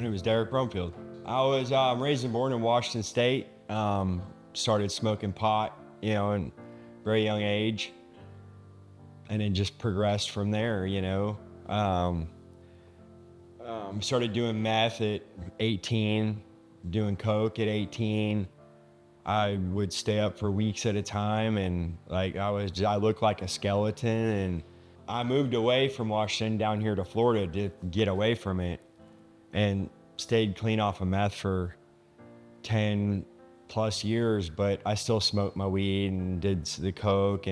And it was Derek Brumfield. I was raised and born in Washington State. Started smoking pot, in a very young age, and then just progressed from there. Started doing meth at 18, doing coke at 18. I would stay up for weeks at a time, and I looked like a skeleton. And I moved away from Washington down here to Florida to get away from it, and stayed clean off of meth for 10 plus years. But I still smoked my weed and did the coke,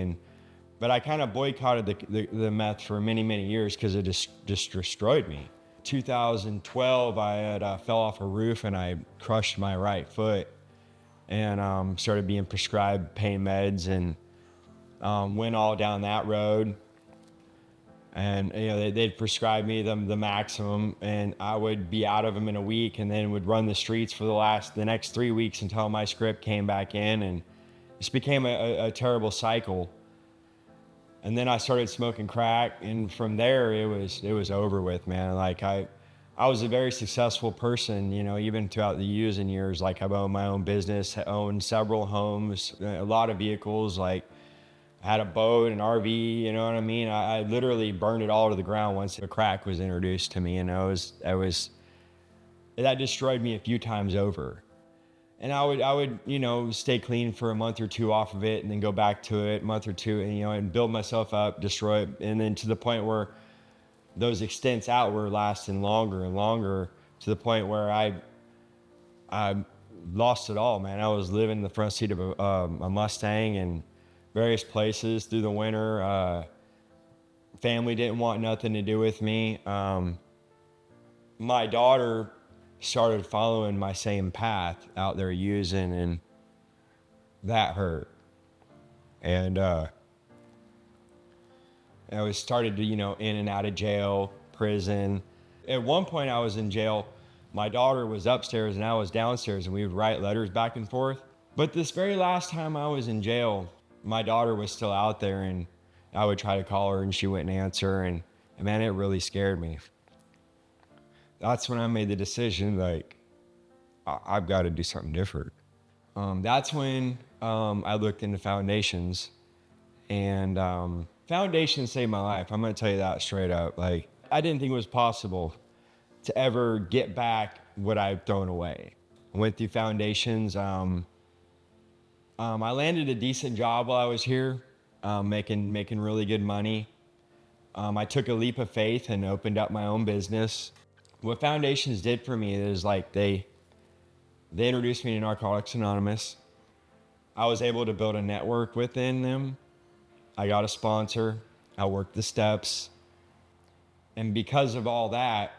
but I kind of boycotted the meth for many, many years because it just destroyed me. 2012, I had fell off a roof and I crushed my right foot, and started being prescribed pain meds, and went all down that road. And they'd prescribe me the maximum, and I would be out of them in a week, and then would run the streets for the next 3 weeks until my script came back in, and this became a terrible cycle. And then I started smoking crack, and from there it was over with, man. I was a very successful person, even throughout the years and years. Like, I've owned my own business, owned several homes, a lot of vehicles. Like, I had a boat, an RV, you know what I mean? I literally burned it all to the ground once the crack was introduced to me, that destroyed me a few times over. And I would, stay clean for a month or two off of it, and then go back to it a month or two, and build myself up, destroy it. And then to the point where those extents out were lasting longer and longer, to the point where I lost it all, man. I was living in the front seat of a Mustang in various places through the winter. Family didn't want nothing to do with me. My daughter started following my same path out there using, and that hurt. And I was started to, in and out of jail, prison. At one point I was in jail. My daughter was upstairs and I was downstairs, and we would write letters back and forth. But this very last time I was in jail, my daughter was still out there, and I would try to call her and she wouldn't answer. And man, it really scared me. That's when I made the decision, I've got to do something different. That's when I looked into foundations, and foundations saved my life. I'm going to tell you that straight up. I didn't think it was possible to ever get back what I've thrown away. I went through foundations. I landed a decent job while I was here, making really good money. I took a leap of faith and opened up my own business. What foundations did for me is they introduced me to Narcotics Anonymous. I was able to build a network within them. I got a sponsor. I worked the steps. And because of all that,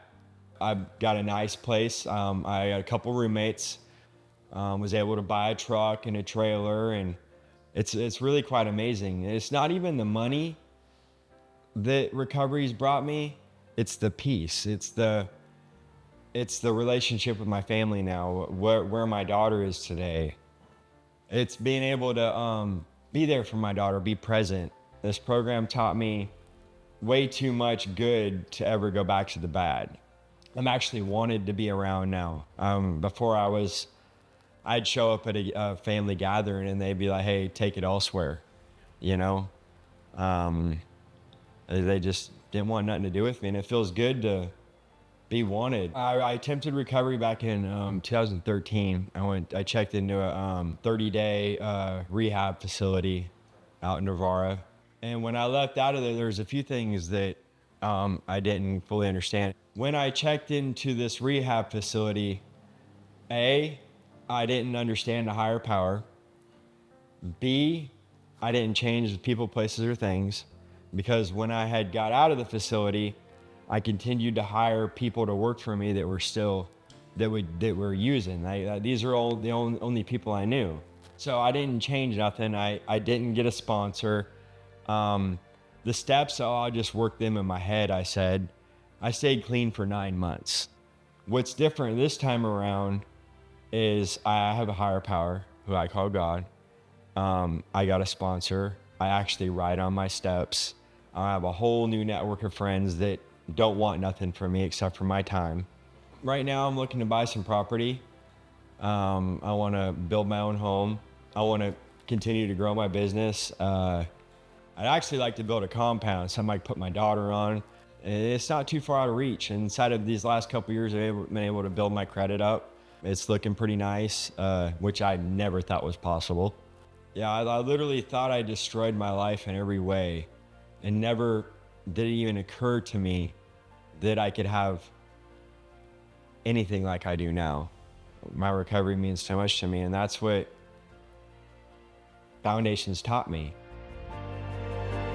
I got a nice place. I had a couple roommates. Was able to buy a truck and a trailer, and it's really quite amazing. It's not even the money that recovery's brought me. It's the peace. It's the relationship with my family now, where my daughter is today. It's being able to be there for my daughter, be present. This program taught me way too much good to ever go back to the bad. I'm actually wanted to be around now. Before I'd show up at a family gathering and they'd be like, "Hey, take it elsewhere," They just didn't want nothing to do with me, and it feels good to be wanted. I attempted recovery back in 2013. I checked into a 30-day rehab facility out in Navarra. And when I left out of there, there's a few things that I didn't fully understand. When I checked into this rehab facility, I didn't understand the higher power. B, I didn't change the people, places, or things, because when I had got out of the facility, I continued to hire people to work for me that were using. These are all the only people I knew. So I didn't change nothing. I didn't get a sponsor. The steps, I'll just work them in my head, I said. I stayed clean for 9 months. What's different this time around is I have a higher power who I call God. I got a sponsor. I actually ride on my steps. I have a whole new network of friends that don't want nothing from me except for my time. Right now I'm looking to buy some property. I want to build my own home. I want to continue to grow my business. I'd actually like to build a compound, so I might put my daughter on. It's not too far out of reach. And inside of these last couple years, I've been able to build my credit up. It's looking pretty nice, which I never thought was possible. Yeah, I literally thought I destroyed my life in every way, and never did it even occur to me that I could have anything like I do now. My recovery means so much to me, and that's what Foundations taught me.